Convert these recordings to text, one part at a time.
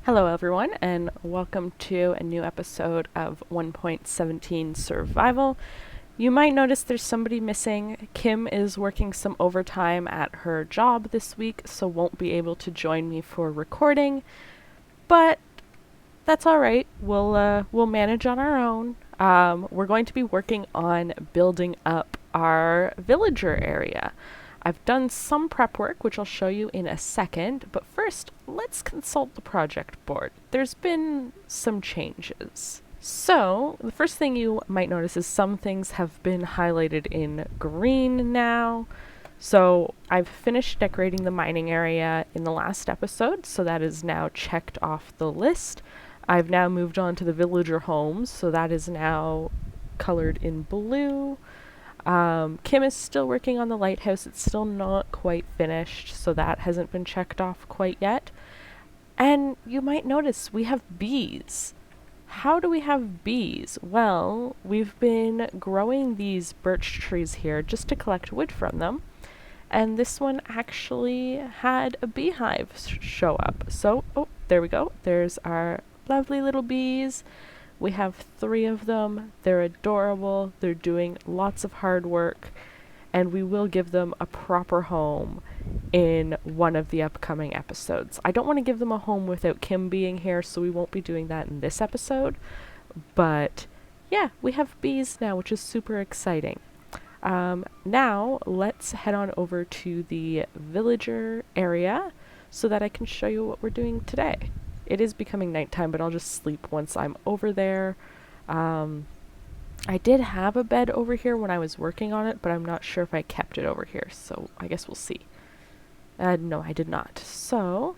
Hello, everyone, and welcome to a new episode of 1.17 Survival. You might notice there's somebody missing. Kim is working some overtime at her job this week, so won't be able to join me for recording. But that's all right. We'll manage on our own. We're going to be working on building up our villager area. I've done some prep work, which I'll show you in a second, but first, let's consult the project board. There's been some changes. So, the first thing you might notice is some things have been highlighted in green now. So, I've finished decorating the mining area in the last episode, so that is now checked off the list. I've now moved on to the villager homes, so that is now colored in blue. Kim is still working on the lighthouse. It's still not quite finished, so that hasn't been checked off quite yet. And you might notice we have bees. How do we have bees? Well, we've been growing these birch trees here just to collect wood from them. And this one actually had a beehive show up. So, oh, there we go. There's our lovely little bees. We have 3 of them. They're adorable. They're doing lots of hard work, and we will give them a proper home in one of the upcoming episodes. I don't want to give them a home without Kim being here, so we won't be doing that in this episode. But yeah, we have bees now, which is super exciting. Now, let's head on over to the villager area so that I can show you what we're doing today. It is becoming nighttime, but I'll just sleep once I'm over there. I did have a bed over here when I was working on it, but I'm not sure if I kept it over here, so I guess we'll see. No, I did not. So,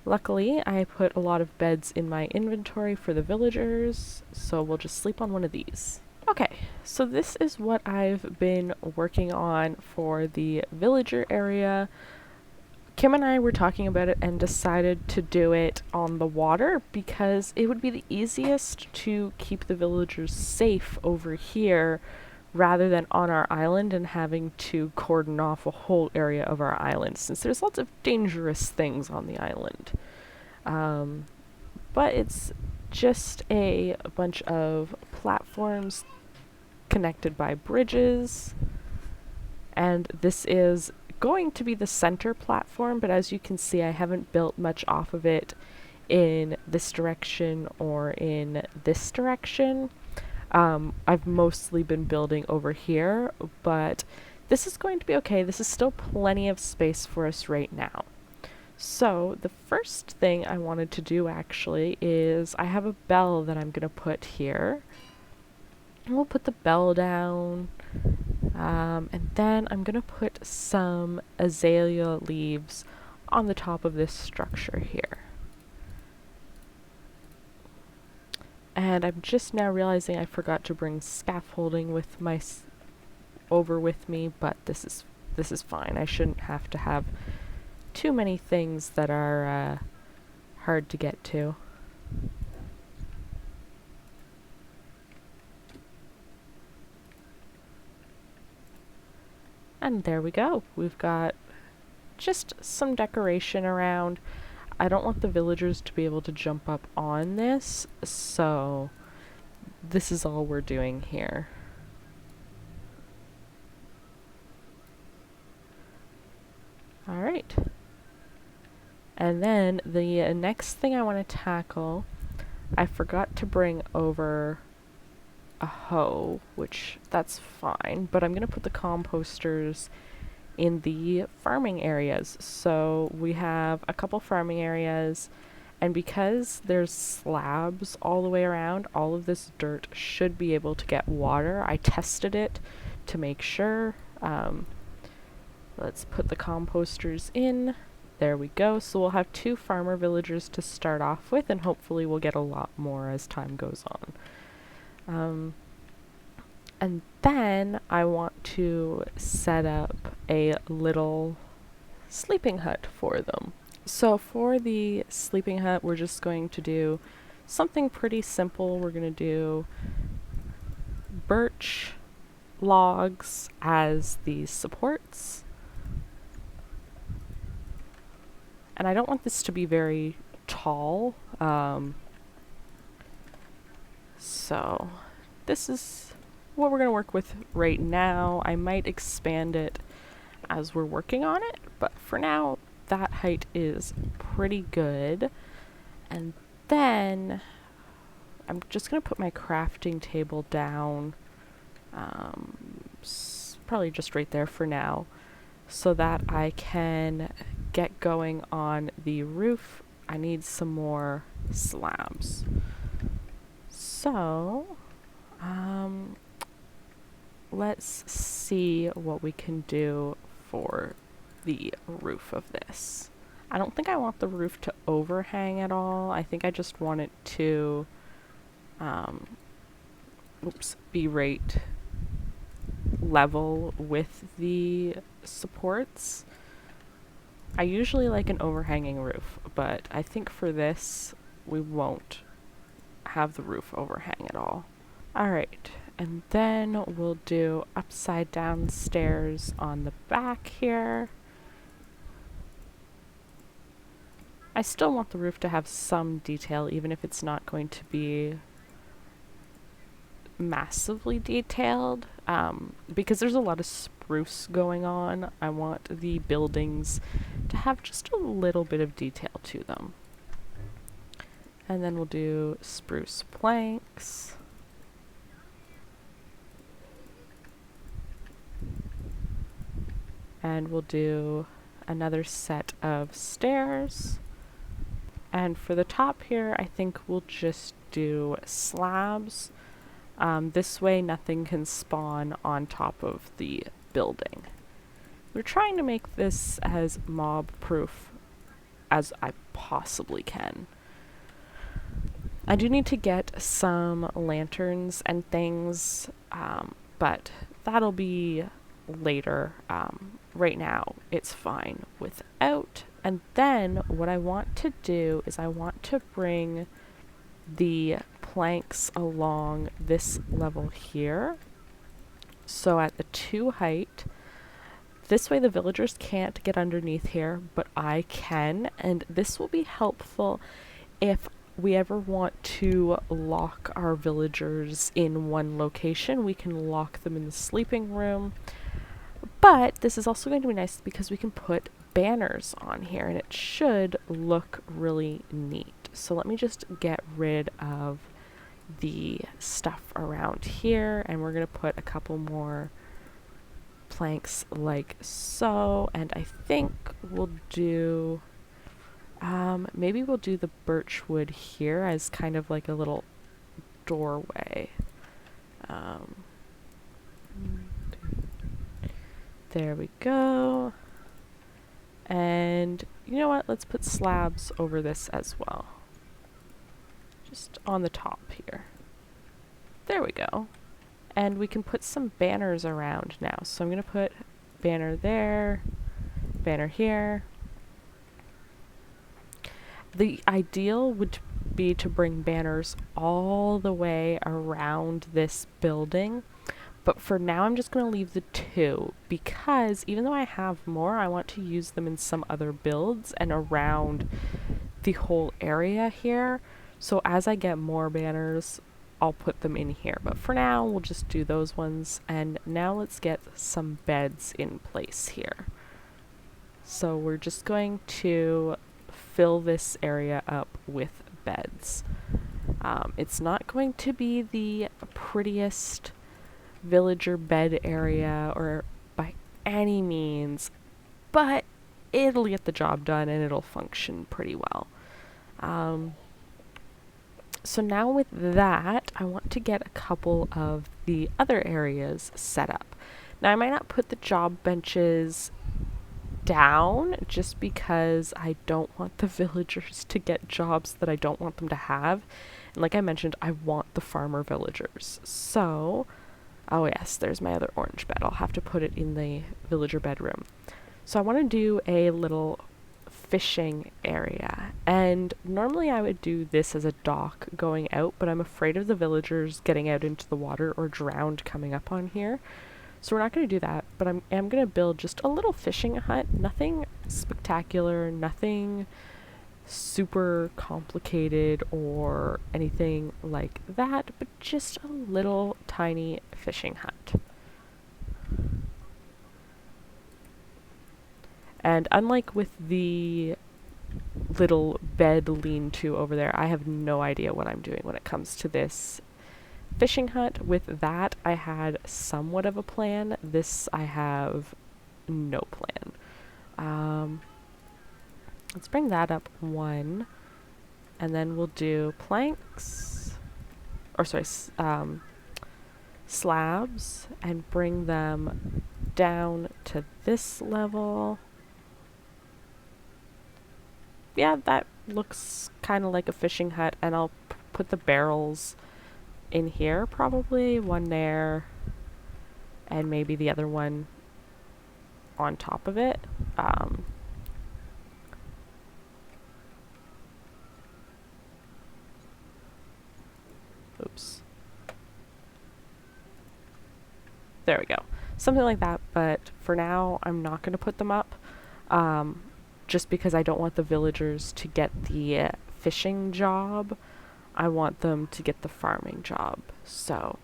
luckily, I put a lot of beds in my inventory for the villagers, so we'll just sleep on one of these. Okay, so this is what I've been working on for the villager area. Kim and I were talking about it and decided to do it on the water because it would be the easiest to keep the villagers safe over here rather than on our island and having to cordon off a whole area of our island, since there's lots of dangerous things on the island. But it's just a bunch of platforms connected by bridges, and this is going to be the center platform, but as you can see, I haven't built much off of it in this direction or in this direction. I've mostly been building over here, but this is going to be okay. This is still plenty of space for us right now. So the first thing I wanted to do actually is I have a bell that I'm going to put here. And we'll put the bell down. And then I'm going to put some azalea leaves on the top of this structure here. And I'm just now realizing I forgot to bring scaffolding with over with me, but this is fine. I shouldn't have to have too many things that are hard to get to. And there we go. We've got just some decoration around. I don't want the villagers to be able to jump up on this, so this is all we're doing here. Alright. And then the next thing I want to tackle, I forgot to bring over a hoe, which that's fine, but I'm going to put the composters in the farming areas. So we have a couple farming areas, and because there's slabs all the way around, all of this dirt should be able to get water. I tested it to make sure. Let's put the composters in. There we go. So we'll have 2 farmer villagers to start off with, and hopefully we'll get a lot more as time goes on. And then I want to set up a little sleeping hut for them. So for the sleeping hut, we're just going to do something pretty simple. We're going to do birch logs as the supports. And I don't want this to be very tall. So this is what we're going to work with right now. I might expand it as we're working on it, but for now, that height is pretty good. And then I'm just going to put my crafting table down, probably just right there for now, so that I can get going on the roof. I need some more slabs. So, let's see what we can do for the roof of this. I don't think I want the roof to overhang at all. I think I just want it to be right level with the supports. I usually like an overhanging roof, but I think for this we won't have the roof overhang at all. Alright, and then we'll do upside down stairs on the back here. I still want the roof to have some detail, even if it's not going to be massively detailed, because there's a lot of spruce going on. I want the buildings to have just a little bit of detail to them. And then we'll do spruce planks. And we'll do another set of stairs. And for the top here, I think we'll just do slabs. This way nothing can spawn on top of the building. We're trying to make this as mob-proof as I possibly can. I do need to get some lanterns and things, but that'll be later. Right now, it's fine without. And then what I want to do is I want to bring the planks along this level here. So at the 2 height, this way the villagers can't get underneath here, but I can, and this will be helpful if we ever want to lock our villagers in one location. We can lock them in the sleeping room, but this is also going to be nice because we can put banners on here and it should look really neat. So let me just get rid of the stuff around here, and we're going to put a couple more planks like so, and I think we'll do maybe we'll do the birch wood here as kind of like a little doorway. There we go. And you know what, let's put slabs over this as well, just on the top here. There we go. And we can put some banners around now. So I'm going to put banner there, banner here. The ideal would be to bring banners all the way around this building, but for now I'm just going to leave the 2 because even though I have more, I want to use them in some other builds and around the whole area here. So as I get more banners, I'll put them in here, but for now we'll just do those ones. And now let's get some beds in place here. So we're just going to fill this area up with beds. It's not going to be the prettiest villager bed area or by any means, but it'll get the job done and it'll function pretty well. So now with that, I want to get a couple of the other areas set up. Now I might not put the job benches down just because I don't want the villagers to get jobs that I don't want them to have. And like I mentioned, I want the farmer villagers. So, oh yes, there's my other orange bed. I'll have to put it in the villager bedroom. So I want to do a little fishing area, and normally I would do this as a dock going out, but I'm afraid of the villagers getting out into the water or drowned coming up on here. So we're not going to do that, but I am going to build just a little fishing hut. Nothing spectacular, nothing super complicated or anything like that, but just a little tiny fishing hut. And unlike with the little bed lean-to over there, I have no idea what I'm doing when it comes to this fishing hut. With that, I had somewhat of a plan. This, I have no plan. Let's bring that up one, and then we'll do planks, or sorry, slabs, and bring them down to this level. Yeah, that looks kind of like a fishing hut, and I'll put the barrels in here, probably one there, and maybe the other one on top of it. Oops. There we go. Something like that, but for now, I'm not going to put them up, just because I don't want the villagers to get the fishing job. I want them to get the farming job. So,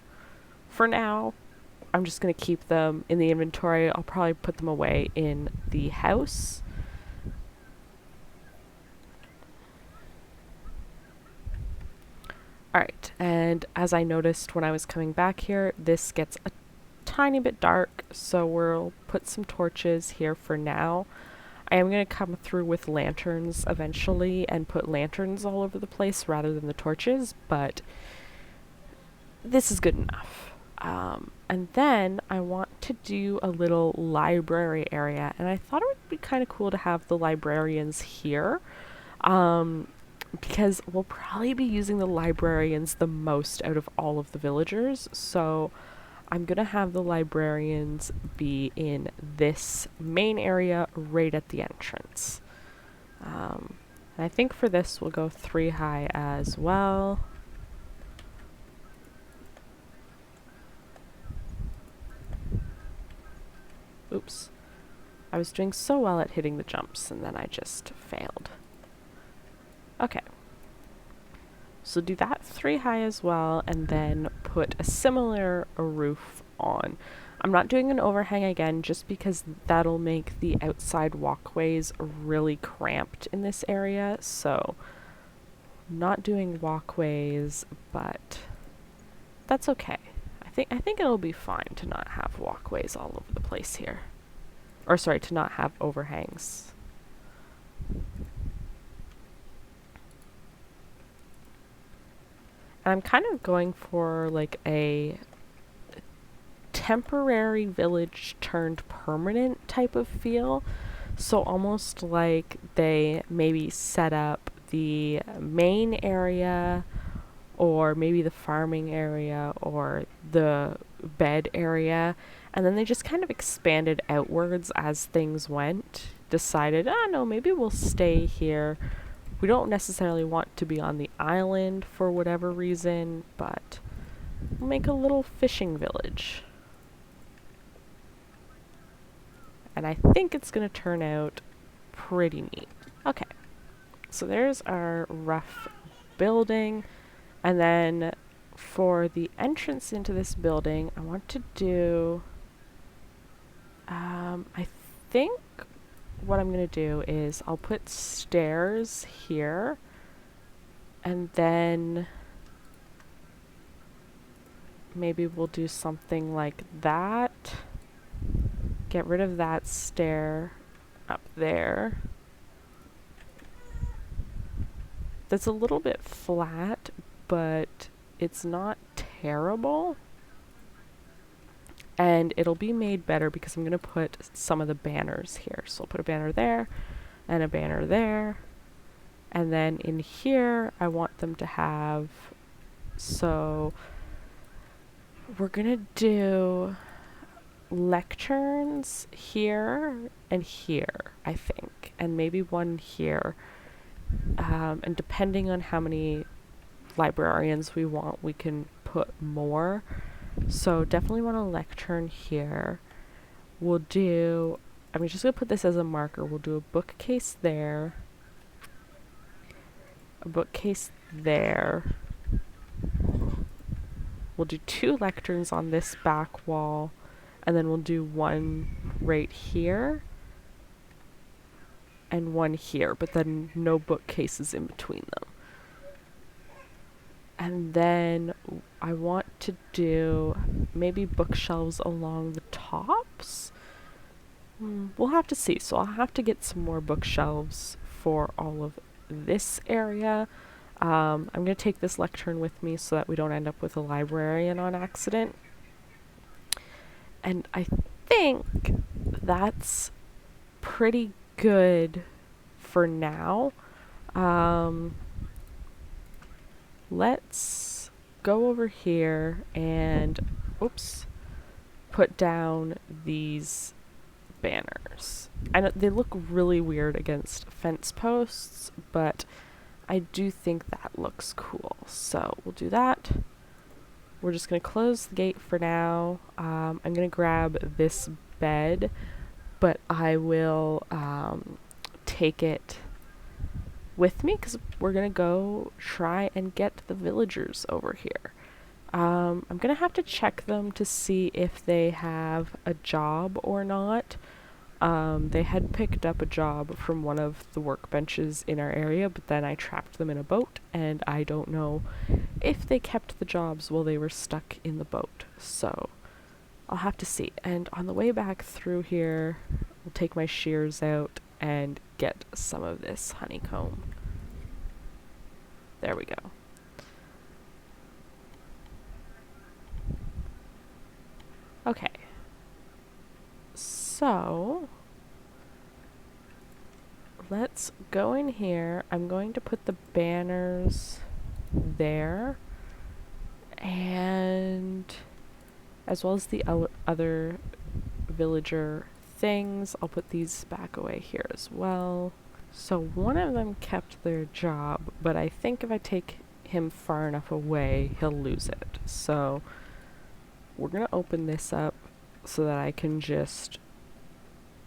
for now, I'm just going to keep them in the inventory. I'll probably put them away in the house. Alright, and as I noticed when I was coming back here, this gets a tiny bit dark, so we'll put some torches here for now. I am going to come through with lanterns eventually and put lanterns all over the place rather than the torches, but this is good enough. And then I want to do a little library area, and I thought it would be kind of cool to have the librarians here, because we'll probably be using the librarians the most out of all of the villagers, so I'm going to have the librarians be in this main area right at the entrance. And I think for this we'll go 3 high as well. Oops. I was doing so well at hitting the jumps and then I just failed. Okay. So do that 3 high as well, and then put a similar roof on. I'm not doing an overhang again just because that'll make the outside walkways really cramped in this area, so not doing walkways, but that's okay. I think it'll be fine to not have walkways all over the place here. Or sorry, to not have overhangs. I'm kind of going for like a temporary village turned permanent type of feel. So almost like they maybe set up the main area, or maybe the farming area, or the bed area, and then they just kind of expanded outwards as things went. Decided, oh no, maybe we'll stay here. We don't necessarily want to be on the island for whatever reason, but we'll make a little fishing village. And I think it's going to turn out pretty neat. Okay, so there's our rough building. And then for the entrance into this building, I want to do, I think what I'm going to do is I'll put stairs here, and then maybe we'll do something like that. Get rid of that stair up there. That's a little bit flat, but it's not terrible. And it'll be made better because I'm going to put some of the banners here. So I'll put a banner there and a banner there. And then in here, I want them to have, so we're going to do lecterns here and here, I think. And maybe one here. And depending on how many librarians we want, we can put more. So definitely want a lectern here. We'll do, I'm just going to put this as a marker. We'll do a bookcase there. a bookcase there. We'll do 2 lecterns on this back wall, and then we'll do one right here and one here, but then no bookcases in between them. And then I want to do maybe bookshelves along the tops. We'll have to see. So I'll have to get some more bookshelves for all of this area. I'm going to take this lectern with me so that we don't end up with a librarian on accident. And I think that's pretty good for now. Let's go over here and, put down these banners. I know they look really weird against fence posts, but I do think that looks cool. So we'll do that. We're just going to close the gate for now. I'm going to grab this bed, but I will take it with me because we're going to go try and get the villagers over here. I'm going to have to check them to see if they have a job or not. They had picked up a job from one of the workbenches in our area, but then I trapped them in a boat, and I don't know if they kept the jobs while they were stuck in the boat. So I'll have to see. And on the way back through here, we'll take my shears out and get some of this honeycomb. There we go. Okay. So let's go in here. I'm going to put the banners there, and as well as the other villager things. I'll put these back away here as well. So one of them kept their job, but I think if I take him far enough away, he'll lose it. So we're gonna open this up so that I can just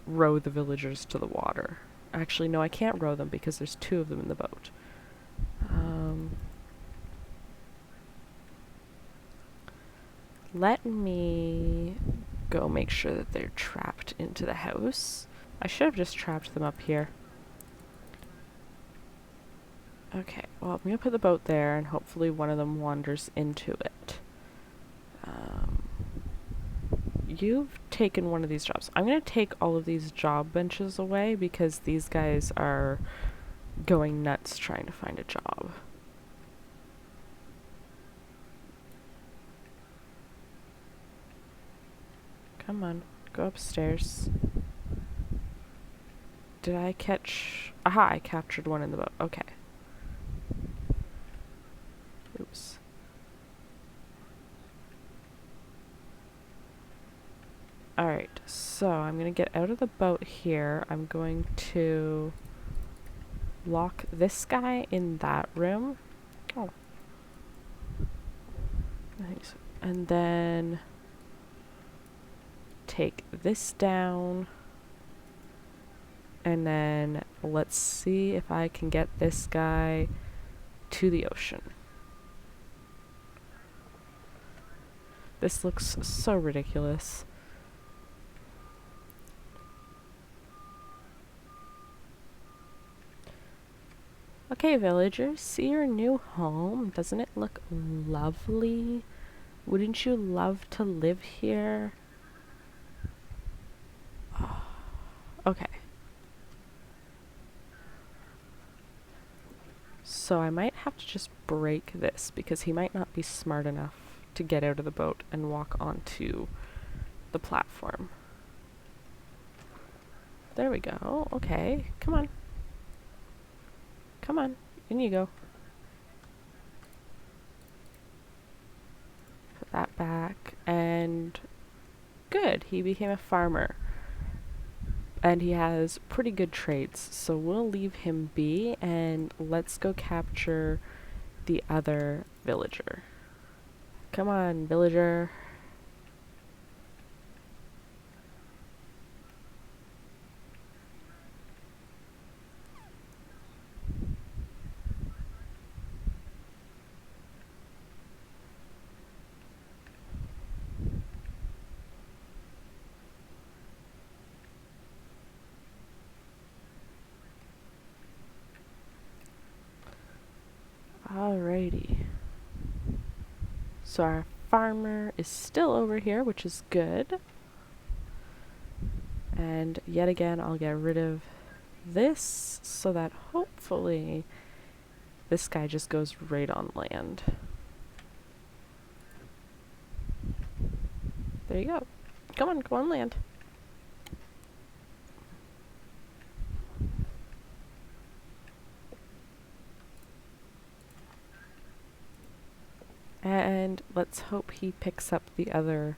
row the villagers to the water. Actually, no, I can't row them because there's 2 of them in the boat. Let me go make sure that they're trapped into the house. I should have just trapped them up here. Okay, well, I'm going to put the boat there, and hopefully one of them wanders into it. You've taken one of these jobs. I'm going to take all of these job benches away because these guys are going nuts trying to find a job. Come on, go upstairs. Did I catch... Aha, I captured one in the boat. Okay. Oops. Alright, so I'm going to get out of the boat here. I'm going to lock this guy in that room. Oh. Nice. And then take this down. And then let's see if I can get this guy to the ocean. This looks so ridiculous. Okay, villagers, see your new home? Doesn't it look lovely? Wouldn't you love to live here? Oh, okay. So I might have to just break this because he might not be smart enough to get out of the boat and walk onto the platform. There we go. Okay, come on. Come on, in you go. Put that back, and good, he became a farmer. And he has pretty good traits, so we'll leave him be, and let's go capture the other villager. Come on, villager. Alrighty. So our farmer is still over here, which is good. And yet again, I'll get rid of this so that hopefully this guy just goes right on land. There you go. Come on, go on land. And let's hope he picks up the other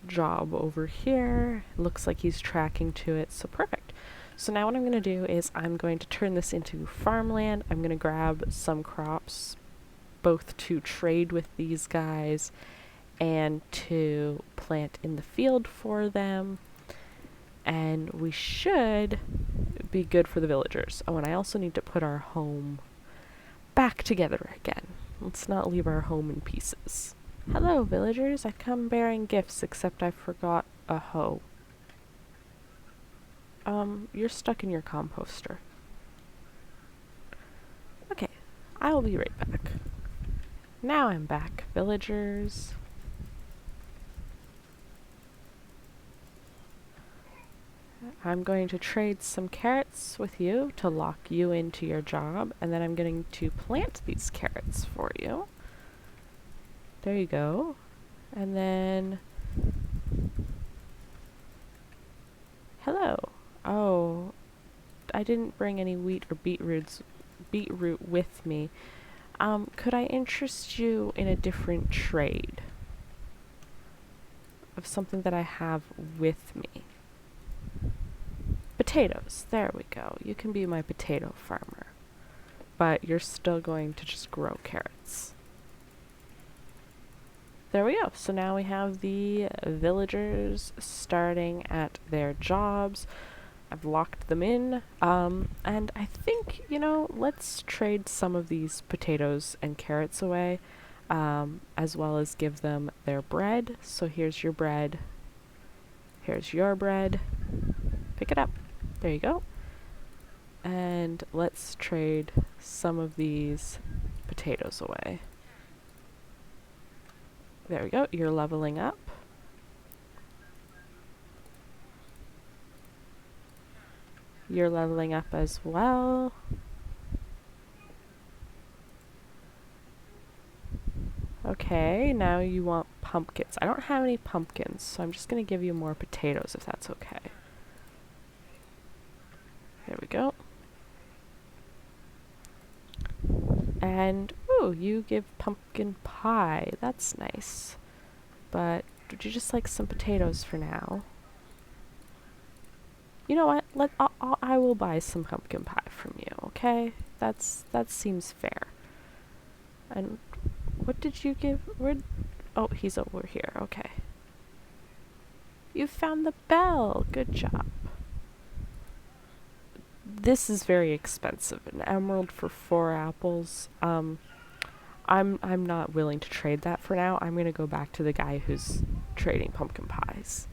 job over here. Looks like he's tracking to it, so perfect. So now what I'm going to do is I'm going to turn this into farmland. I'm going to grab some crops, both to trade with these guys and to plant in the field for them. And we should be good for the villagers. Oh, and I also need to put our home back together again. Let's not leave our home in pieces. Hello, villagers. I come bearing gifts, except I forgot a hoe. You're stuck in your composter. Okay, I will be right back. Now I'm back, villagers. I'm going to trade some carrots with you to lock you into your job, and then I'm going to plant these carrots for you. There you go. And then... Hello. Oh, I didn't bring any wheat or beetroot with me. Could I interest you in a different trade? Of something that I have with me. Potatoes. There we go. You can be my potato farmer. But you're still going to just grow carrots. There we go. So now we have the villagers starting at their jobs. I've locked them in. And I think, you know, let's trade some of these potatoes and carrots away, as well as give them their bread. So here's your bread. Here's your bread. Pick it up. There you go. And let's trade some of these potatoes away. There we go. You're leveling up. You're leveling up as well. Okay, now you want pumpkins. I don't have any pumpkins, so I'm just going to give you more potatoes if that's okay. There we go. And, ooh, you give pumpkin pie. That's nice. But would you just like some potatoes for now? You know what? I will buy some pumpkin pie from you, okay? That seems fair. And what did you give? Oh, he's over here. Okay. You found the bell. Good job. This is very expensive. An emerald for 4 apples. I'm not willing to trade that for now. I'm gonna go back to the guy who's trading pumpkin pies.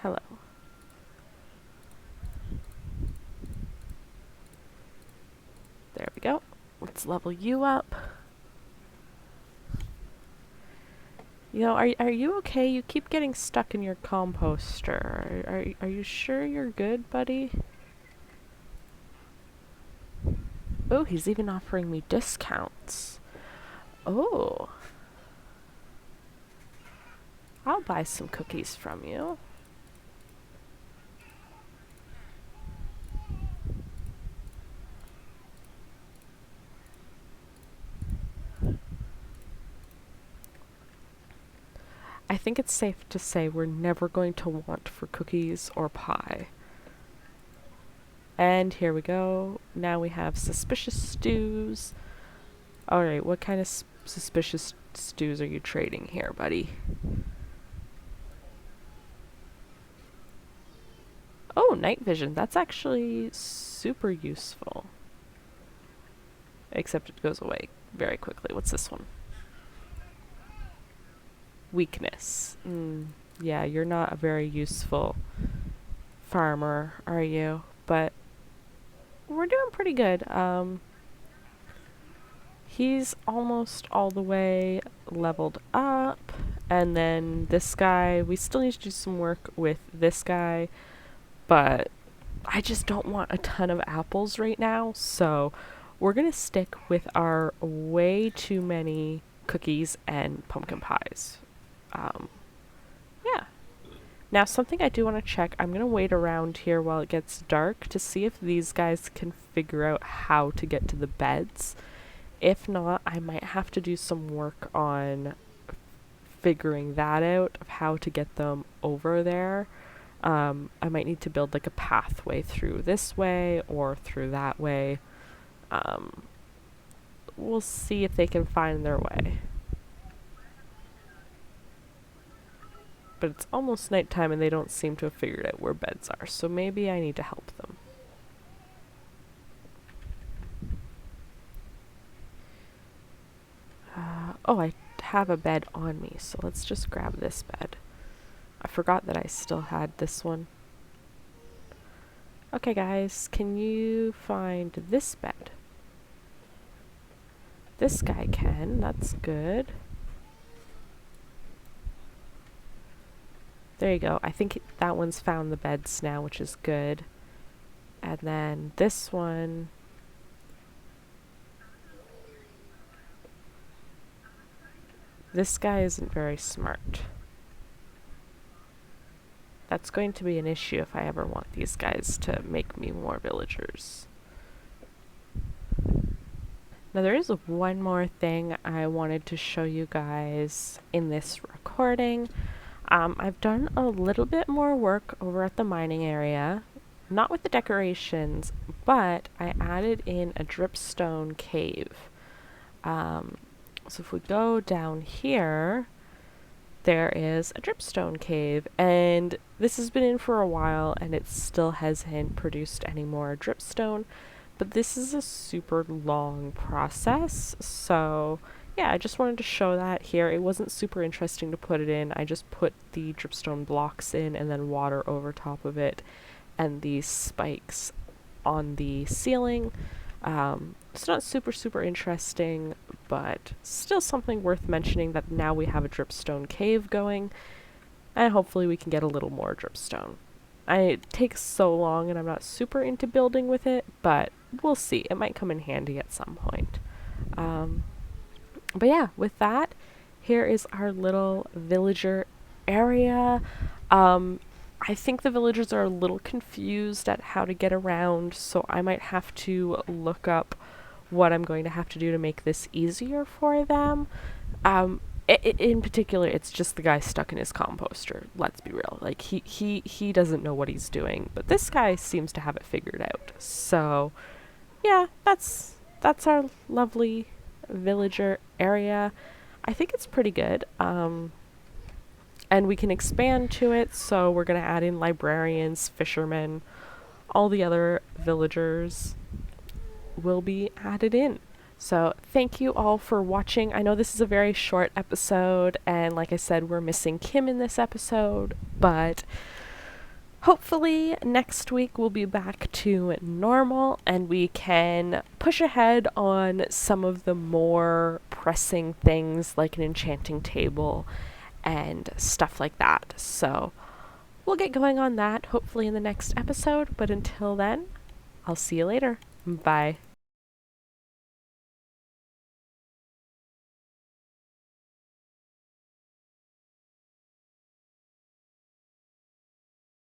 Hello. There we go. Let's level you up. You know, are you okay? You keep getting stuck in your composter. Are you sure you're good, buddy? Oh, he's even offering me discounts. Oh. I'll buy some cookies from you. I think it's safe to say we're never going to want for cookies or pie. And here we go. Now we have suspicious stews. Alright, what kind of suspicious stews are you trading here, buddy? Oh, night vision. That's actually super useful. Except it goes away very quickly. What's this one? Weakness. Yeah, you're not a very useful farmer, are you? But we're doing pretty good. he's almost all the way leveled up. And then this guy, we still need to do some work with this guy, but I just don't want a ton of apples right now, so we're gonna stick with our way too many cookies and pumpkin pies. Yeah. Now, something I do want to check, I'm going to wait around here while it gets dark to see if these guys can figure out how to get to the beds. If not, I might have to do some work on figuring that out, of how to get them over there. I might need to build like a pathway through this way or through that way. We'll see if they can find their way. But it's almost nighttime and they don't seem to have figured out where beds are, so maybe I need to help them. Oh, I have a bed on me, so let's just grab this bed. I forgot that I still had this one. Okay guys, can you find this bed? This guy can, that's good. There you go. I think that one's found the beds now, which is good. And then this one. This guy isn't very smart. That's going to be an issue if I ever want these guys to make me more villagers. Now there is one more thing I wanted to show you guys in this recording. I've done a little bit more work over at the mining area, not with the decorations, but I added in a dripstone cave. So if we go down here, there is a dripstone cave, and this has been in for a while and it still hasn't produced any more dripstone, but this is a super long process, so yeah, I just wanted to show that here. It wasn't super interesting to put it in. I just put the dripstone blocks in and then water over top of it and these spikes on the ceiling. It's not super interesting, but still something worth mentioning that now we have a dripstone cave going, and hopefully we can get a little more dripstone. It takes so long and I'm not super into building with it, but we'll see. It might come in handy at some point. But yeah, with that, here is our little villager area. I think the villagers are a little confused at how to get around, so I might have to look up what I'm going to have to do to make this easier for them. In particular, it's just the guy stuck in his composter, let's be real. Like, he doesn't know what he's doing, but this guy seems to have it figured out. So, yeah, that's our lovely villager area. I think it's pretty good. And we can expand to it, so we're going to add in librarians, fishermen, all the other villagers will be added in. So thank you all for watching. I know this is a very short episode, and like I said, we're missing Kim in this episode, but hopefully next week we'll be back to normal and we can push ahead on some of the more pressing things like an enchanting table and stuff like that. So we'll get going on that hopefully in the next episode, but until then, I'll see you later. Bye.